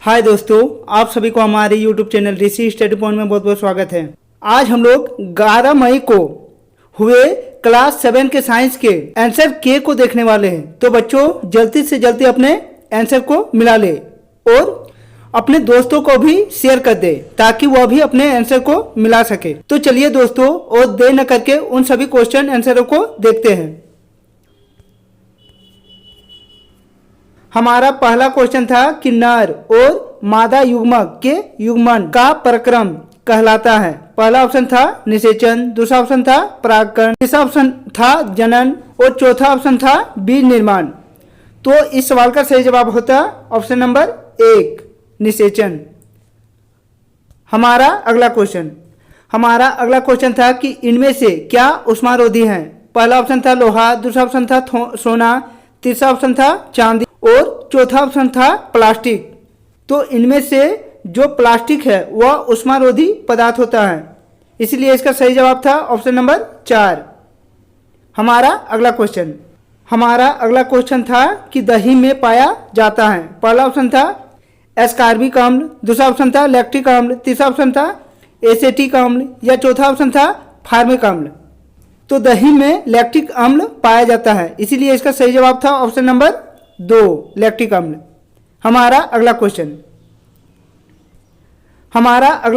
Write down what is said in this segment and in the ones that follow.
हाय दोस्तों, आप सभी को हमारे YouTube चैनल ऋषि स्टडी पॉइंट में बहुत बहुत स्वागत है। आज हम लोग 11 मई को हुए क्लास 7 के साइंस के आंसर के को देखने वाले हैं। तो बच्चों जल्दी से जल्दी अपने आंसर को मिला ले और अपने दोस्तों को भी शेयर कर दे ताकि वह भी अपने आंसर को मिला सके। तो चलिए दोस्तों, और देर न करके उन सभी क्वेश्चन आंसरों को देखते हैं। हमारा पहला क्वेश्चन था कि नर और मादा युग्मक के युग्मन का प्रक्रम कहलाता है। पहला ऑप्शन था निषेचन, दूसरा ऑप्शन था परागकण, तीसरा ऑप्शन था जनन और चौथा ऑप्शन था बीज निर्माण। तो इस सवाल का सही जवाब होता ऑप्शन नंबर 1 निषेचन। हमारा अगला क्वेश्चन था कि इनमें से क्या ऊष्मारोधी हैं। पहला ऑप्शन था लोहा, दूसरा ऑप्शन था सोना, तीसरा ऑप्शन था चांदी और चौथा ऑप्शन था प्लास्टिक। तो इनमें से जो प्लास्टिक है वह ऊष्मारोधी पदार्थ होता है, इसलिए इसका सही जवाब था ऑप्शन नंबर 4। हमारा अगला क्वेश्चन था कि दही में पाया जाता है। पहला ऑप्शन था एस्कॉर्बिक अम्ल, दूसरा ऑप्शन था लैक्टिक अम्ल, तीसरा ऑप्शन था एसेटिक अम्ल या चौथा ऑप्शन था फार्मिक अम्ल। तो दही में लैक्टिक अम्ल पाया जाता है, इसीलिए इसका सही जवाब था ऑप्शन नंबर 2 लैक्टिक अम्ल। हमारा अगला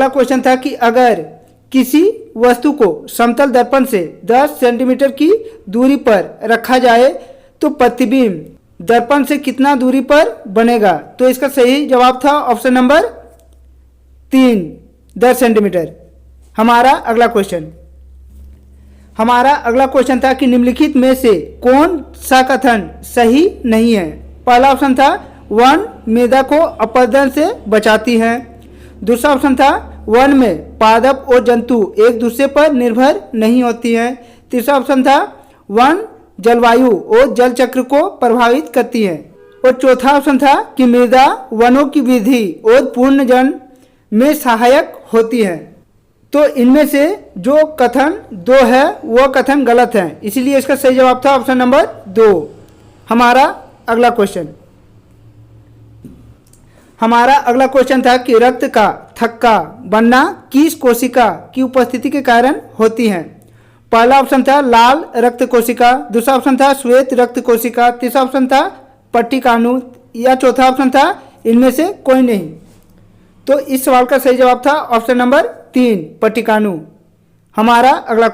क्वेश्चन था कि अगर किसी वस्तु को समतल दर्पण से 10 सेंटीमीटर की दूरी पर रखा जाए तो प्रतिबिंब दर्पण से कितना दूरी पर बनेगा। तो इसका सही जवाब था ऑप्शन नंबर 3 10 सेंटीमीटर। हमारा अगला क्वेश्चन था कि निम्नलिखित में से कौन सा कथन सही नहीं है। पहला ऑप्शन था वन मृदा को अपरदन से बचाती है, दूसरा ऑप्शन था वन में पादप और जंतु एक दूसरे पर निर्भर नहीं होती हैं, तीसरा ऑप्शन था वन जलवायु और जल चक्र को प्रभावित करती है और चौथा ऑप्शन था कि मृदा वनों की वृद्धि और पुनर्जनन में सहायक होती है। तो इनमें से जो कथन 2 है वह कथन गलत है, इसीलिए इसका सही जवाब था ऑप्शन नंबर 2। हमारा अगला क्वेश्चन था कि रक्त का थक्का बनना किस कोशिका की उपस्थिति के कारण होती है। पहला ऑप्शन था लाल रक्त कोशिका, दूसरा ऑप्शन था श्वेत रक्त कोशिका, तीसरा ऑप्शन था पट्टिकाणु या चौथा ऑप्शन था इनमें से कोई नहीं। तो इस सवाल का सही जवाब था ऑप्शन नंबर 3 पट्टिकाणु। हमारा अगला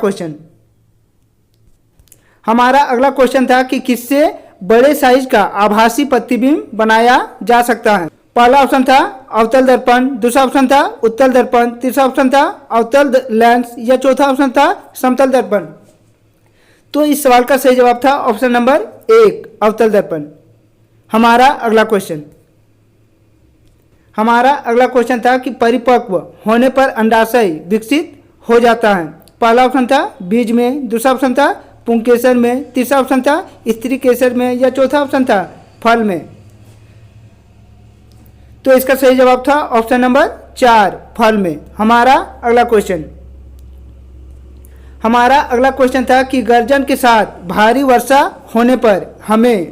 क्वेश्चन था कि किससे बड़े साइज का आभासी प्रतिबिंब बनाया जा सकता है। पहला ऑप्शन था अवतल दर्पण, दूसरा ऑप्शन था उत्तल दर्पण, तीसरा ऑप्शन था अवतल लेंस या चौथा ऑप्शन था समतल दर्पण। तो इस सवाल का सही जवाब था ऑप्शन नंबर 1 अवतल दर्पण। हमारा अगला क्वेश्चन था कि परिपक्व होने पर अंडाशय विकसित हो जाता है। पहला ऑप्शन था बीज में, दूसरा ऑप्शन था पुंकेसर में, तीसरा ऑप्शन था स्त्रीकेसर में या चौथा ऑप्शन था फल में। तो इसका सही जवाब था ऑप्शन नंबर 4 फल में। हमारा अगला क्वेश्चन था कि गर्जन के साथ भारी वर्षा होने पर हमें,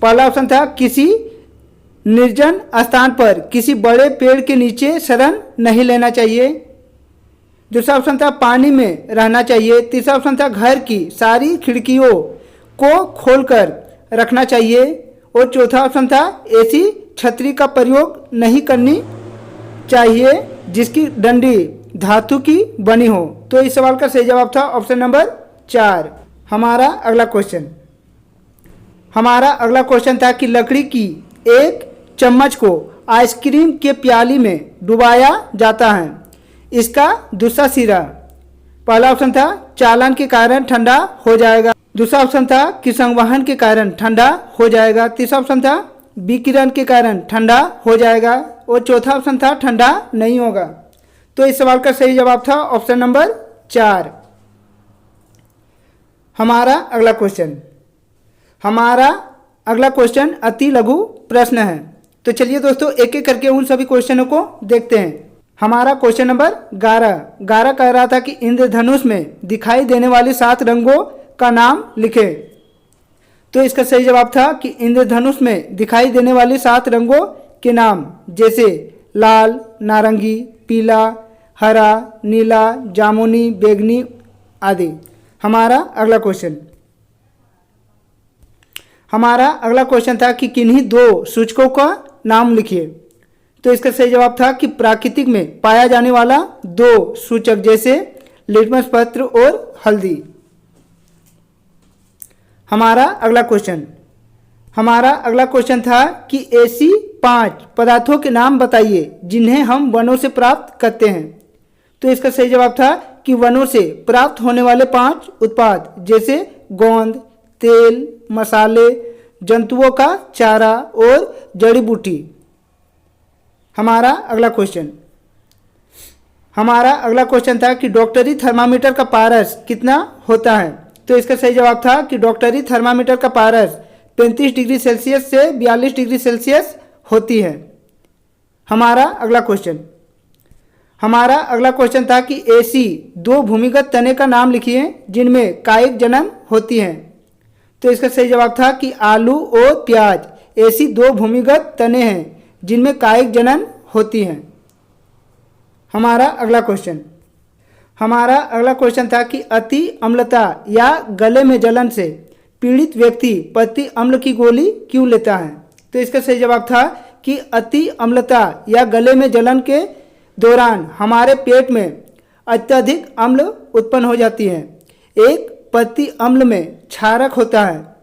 पहला ऑप्शन था किसी निर्जन स्थान पर किसी बड़े पेड़ के नीचे शरण नहीं लेना चाहिए, दूसरा ऑप्शन था पानी में रहना चाहिए, तीसरा ऑप्शन था घर की सारी खिड़कियों को खोलकर रखना चाहिए और चौथा ऑप्शन था ऐसी छतरी का प्रयोग नहीं करनी चाहिए जिसकी डंडी धातु की बनी हो। तो इस सवाल का सही जवाब था ऑप्शन नंबर 4। हमारा अगला क्वेश्चन था कि लकड़ी की एक चम्मच को आइसक्रीम के प्याली में डुबाया जाता है, इसका दूसरा सिरा, पहला ऑप्शन था चालन के कारण ठंडा हो जाएगा, दूसरा ऑप्शन था कि संवहन के कारण ठंडा हो जाएगा, तीसरा ऑप्शन था विकिरण के कारण ठंडा हो जाएगा और चौथा ऑप्शन था ठंडा नहीं होगा। तो इस सवाल का सही जवाब था ऑप्शन नंबर 4। हमारा अगला क्वेश्चन अति लघु प्रश्न है। तो चलिए दोस्तों एक एक करके उन सभी क्वेश्चनों को देखते हैं। हमारा क्वेश्चन नंबर 11 कह रहा था कि इंद्रधनुष में दिखाई देने वाले 7 रंगों का नाम लिखें। तो इसका सही जवाब था कि इंद्रधनुष में दिखाई देने वाले 7 रंगों के नाम जैसे लाल, नारंगी, पीला, हरा, नीला, जामुनी, बैंगनी आदि। हमारा अगला क्वेश्चन था कि किन्हीं दो सूचकों का नाम लिखिए। तो इसका सही जवाब था कि प्राकृतिक में पाया जाने वाला दो सूचक जैसे लिटमस पत्र और हल्दी। हमारा अगला क्वेश्चन था कि ऐसी 5 पदार्थों के नाम बताइए जिन्हें हम वनों से प्राप्त करते हैं। तो इसका सही जवाब था कि वनों से प्राप्त होने वाले 5 उत्पाद जैसे गोंद, तेल, मसाले, जंतुओं का चारा और जड़ी बूटी। हमारा अगला क्वेश्चन था कि डॉक्टरी थर्मामीटर का पारस कितना होता है। तो इसका सही जवाब था कि डॉक्टरी थर्मामीटर का पारस 35 डिग्री सेल्सियस से 42 डिग्री सेल्सियस होती है। हमारा अगला क्वेश्चन था कि ऐसी 2 भूमिगत तने का नाम लिखिए जिनमें कायिक जनन होती हैं। तो इसका सही जवाब था कि आलू और प्याज ऐसी 2 भूमिगत तने हैं जिनमें कायिक जनन होती हैं। हमारा अगला क्वेश्चन था कि अति अम्लता या गले में जलन से पीड़ित व्यक्ति प्रति अम्ल की गोली क्यों लेता है। तो इसका सही जवाब था कि अति अम्लता या गले में जलन के दौरान हमारे पेट में अत्यधिक अम्ल उत्पन्न हो जाती है। एक प्रति अम्ल में क्षारक होता है।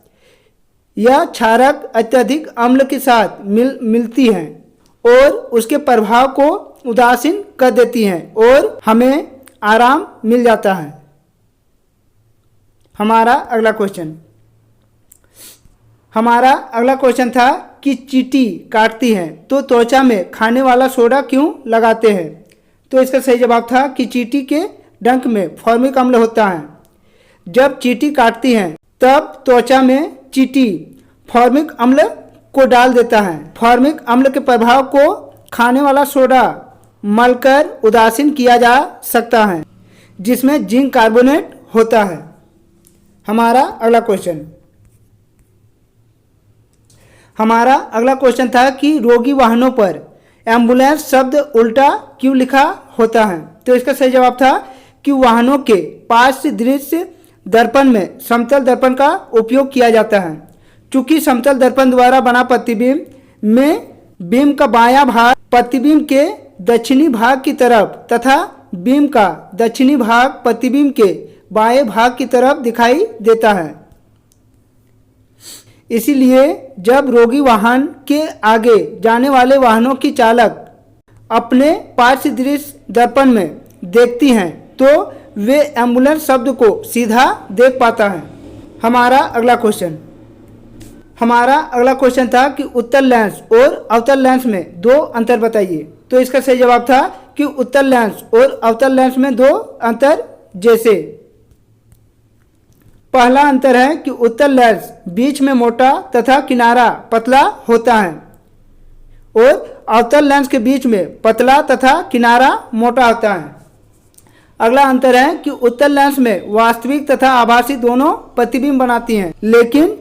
यह क्षारक अत्यधिक अम्ल के साथ मिलती हैं और उसके प्रभाव को उदासीन कर देती हैं और हमें आराम मिल जाता है। हमारा अगला क्वेश्चन था कि चींटी काटती है तो त्वचा में खाने वाला सोडा क्यों लगाते हैं। तो इसका सही जवाब था कि चींटी के डंक में फॉर्मिक अम्ल होता है। जब चींटी काटती है तब त्वचा में चींटी फॉर्मिक अम्ल को डाल देता है। फॉर्मिक अम्ल के प्रभाव को खाने वाला सोडा मलकर उदासीन किया जा सकता है जिसमें जिंक कार्बोनेट होता है। हमारा अगला क्वेश्चन था कि रोगी वाहनों पर एम्बुलेंस शब्द उल्टा क्यों लिखा होता है। तो इसका सही जवाब था कि वाहनों के पार्श्व दृश्य दर्पण में समतल दर्पण का उपयोग किया जाता है। चूंकि समतल दर्पण द्वारा बना प्रतिबिंब में बीम का बायां भाग प्रतिबिंब के दक्षिणी भाग की तरफ तथा बीम का दक्षिणी भाग प्रतिबिंब के बाएं भाग की तरफ दिखाई देता है। इसीलिए जब रोगी वाहन के आगे जाने वाले वाहनों की चालक अपने पार्श्व दृश्य दर्पण में देखती हैं तो वे एम्बुलेंस शब्द को सीधा देख पाता है। हमारा अगला क्वेश्चन था कि उत्तल लेंस और अवतल लेंस में 2 अंतर बताइए। तो इसका सही जवाब था कि उत्तल लेंस और अवतल लेंस में 2 अंतर जैसे पहला अंतर है कि उत्तल लेंस बीच में मोटा तथा किनारा पतला होता है और अवतल लेंस के बीच में पतला तथा किनारा मोटा होता है। अगला अंतर है कि उत्तल लेंस में वास्तविक तथा आभासी दोनों प्रतिबिंब बनाती हैं लेकिन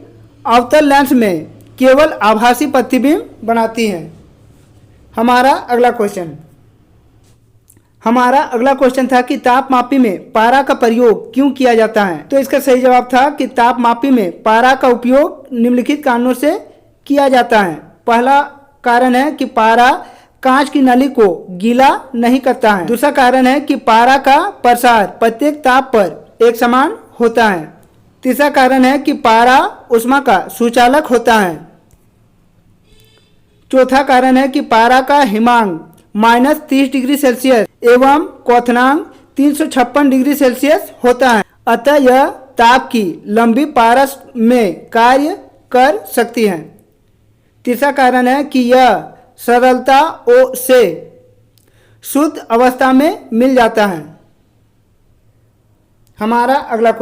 अवतल लेंस में केवल आभासी प्रतिबिंब बनाती हैं। हमारा अगला क्वेश्चन था कि तापमापी में पारा का प्रयोग क्यों किया जाता है। तो इसका सही जवाब था कि तापमापी में पारा का उपयोग निम्नलिखित कारणों से किया जाता है। पहला कारण है कि पारा कांच की नली को गीला नहीं करता है। दूसरा कारण है कि पारा का प्रसार प्रत्येक ताप पर एक समान होता है। तीसरा कारण है कि पारा ऊष्मा का सुचालक होता है। चौथा कारण है कि पारा का हिमांक -30 डिग्री सेल्सियस एवं क्वथनांक 356 डिग्री सेल्सियस होता है। अतः यह ताप की लंबी पारस में कार्य कर सकती है। तीसरा कारण है कि यह सरलता से शुद्ध अवस्था में मिल जाता है। हमारा अगला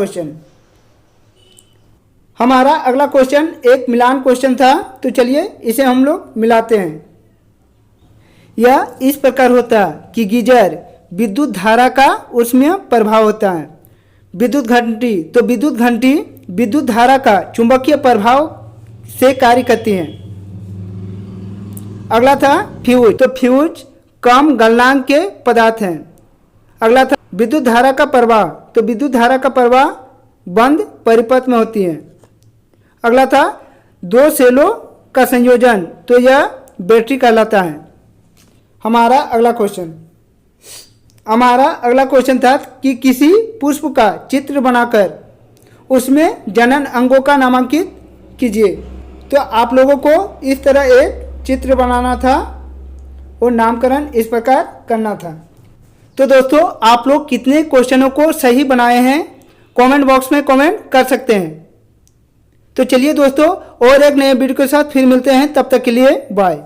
क्वेश्चन एक मिलान क्वेश्चन था, तो चलिए इसे हम लोग मिलाते हैं। यह इस प्रकार होता है कि गीजर विद्युत धारा का ऊष्मीय प्रभाव होता है। विद्युत घंटी विद्युत धारा का चुंबकीय प्रभाव से कार्य करती हैं। अगला था फ्यूज, तो फ्यूज कम गलनांक के पदार्थ हैं। अगला था विद्युत धारा का प्रवाह, तो विद्युत धारा का प्रवाह बंद परिपथ में होती है। अगला था दो सेलों का संयोजन, तो यह बैटरी कहलाता है। हमारा अगला क्वेश्चन था कि किसी पुष्प का चित्र बनाकर उसमें जनन अंगों का नामांकित कीजिए। तो आप लोगों को इस तरह एक चित्र बनाना था और नामकरण इस प्रकार करना था। तो दोस्तों आप लोग कितने क्वेश्चनों को सही बनाए हैं कमेंट बॉक्स में कमेंट कर सकते हैं। तो चलिए दोस्तों और एक नए वीडियो के साथ फिर मिलते हैं, तब तक के लिए बाय।